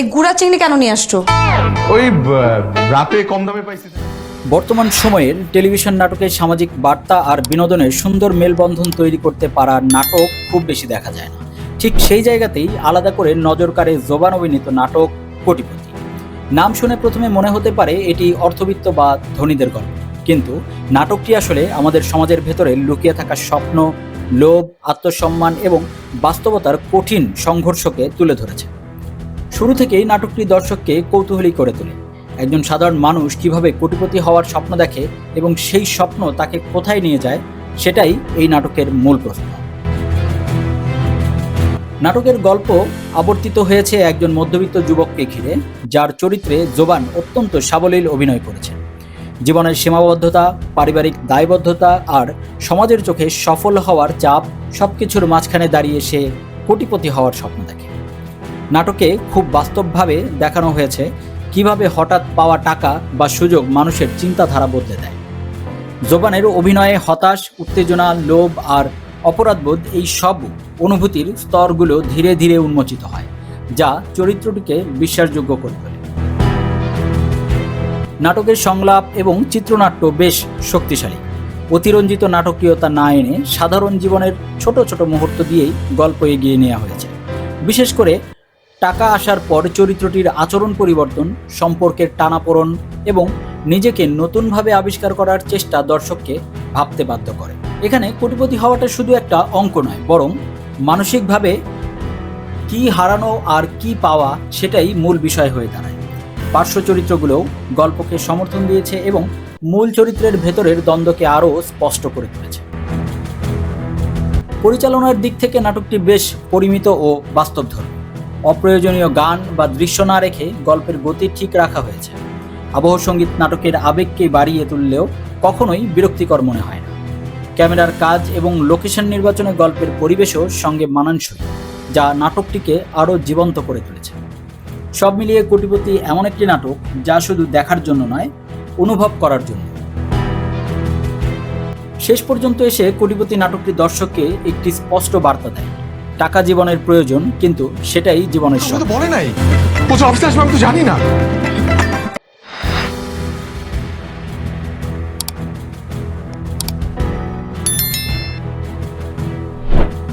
এই গুড়া চিংড়ি কেন নিয়ে আসছো? ওই রাতে কম দামে পাইছি। বর্তমান সময়ের টেলিভিশন নাটকে সামাজিক বার্তা আর বিনোদনের সুন্দর মেলবন্ধন তৈরি করতে পারা নাটক খুব বেশি দেখা যায় না। ঠিক সেই জায়গাতেই আলাদা করে নজর কাড়ে জোবান অভিনীত নাটক কোটিপতি। নাম শুনে প্রথমে মনে হতে পারে এটি অর্থবিত্ত বা ধনীদের গল্প, কিন্তু নাটকটি আসলে আমাদের সমাজের ভেতরে লুকিয়ে থাকা স্বপ্ন, লোভ, আত্মসম্মান এবং বাস্তবতার কঠিন সংঘর্ষকে তুলে ধরেছে। শুরু থেকেই নাটকটি দর্শককে কৌতূহলী করে তোলে। একজন সাধারণ মানুষ কিভাবে কোটিপতি হওয়ার স্বপ্ন দেখে এবং সেই স্বপ্ন তাকে কোথায় নিয়ে যায়, সেটাই এই নাটকের মূল প্রশ্ন। নাটকের গল্প আবর্তিত হয়েছে একজন মধ্যবিত্ত যুবককে ঘিরে, যার চরিত্রে জোবান অত্যন্ত সাবলীল অভিনয় করেছে। জীবনের সীমাবদ্ধতা, পারিবারিক দায়বদ্ধতা আর সমাজের চোখে সফল হওয়ার চাপ সবকিছুর মাঝখানে দাঁড়িয়ে সে কোটিপতি হওয়ার স্বপ্ন দেখে। নাটকে খুব বাস্তবভাবে দেখানো হয়েছে কিভাবে হঠাৎ পাওয়া টাকা বা সুযোগ মানুষের চিন্তাধারা বদলে দেয়। জোবানের অভিনয়ে হতাশ, উত্তেজনা, লোভ আর অপরাধবোধ, এই সব অনুভূতির স্তরগুলো ধীরে ধীরে উন্মোচিত হয়, যা চরিত্রটিকে বিশ্বাসযোগ্য করে তোলে। নাটকের সংলাপ এবং চিত্রনাট্য বেশ শক্তিশালী। অতিরঞ্জিত নাটকীয়তা না এনে সাধারণ জীবনের ছোট ছোট মুহূর্ত দিয়েই গল্প এগিয়ে নেওয়া হয়েছে। বিশেষ করে টাকা আসার পর চরিত্রটির আচরণ পরিবর্তন, সম্পর্কের টানাপোড়েন এবং নিজেকে নতুনভাবে আবিষ্কার করার চেষ্টা দর্শককে ভাবতে বাধ্য করে। এখানে কোটিপতি হওয়াটা শুধু একটা অঙ্ক নয়, বরং মানসিকভাবে কি হারানো আর কি পাওয়া সেটাই মূল বিষয় হয়ে দাঁড়ায়। পার্শ্ব চরিত্রগুলোও গল্পকে সমর্থন দিয়েছে এবং মূল চরিত্রের ভেতরের দ্বন্দ্বকে আরও স্পষ্ট করে তুলেছে। পরিচালনার দিক থেকে নাটকটি বেশ পরিমিত ও বাস্তবধর্মী। অপ্রয়োজনীয় গান বা দৃশ্য না রেখে গল্পের গতি ঠিক রাখা হয়েছে। আবহ সঙ্গীত নাটকের আবেগকে বাড়িয়ে তুললেও কখনোই বিরক্তিকর মনে হয় না। ক্যামেরার কাজ এবং লোকেশন নির্বাচনে গল্পের পরিবেশও সঙ্গে মানানসই, যা নাটকটিকে আরও জীবন্ত করে তুলেছে। সব মিলিয়ে কোটিপতি এমন একটি নাটক যা শুধু দেখার জন্য নয়, অনুভব করার জন্য। শেষ পর্যন্ত এসে কোটিপতি নাটকটি দর্শককে একটি স্পষ্ট বার্তা দেয়। টাকা জীবনের প্রয়োজন, কিন্তু সেটাই জীবনের সব। বলে নাই, ও অফিসে আসবে আমি তো জানি না।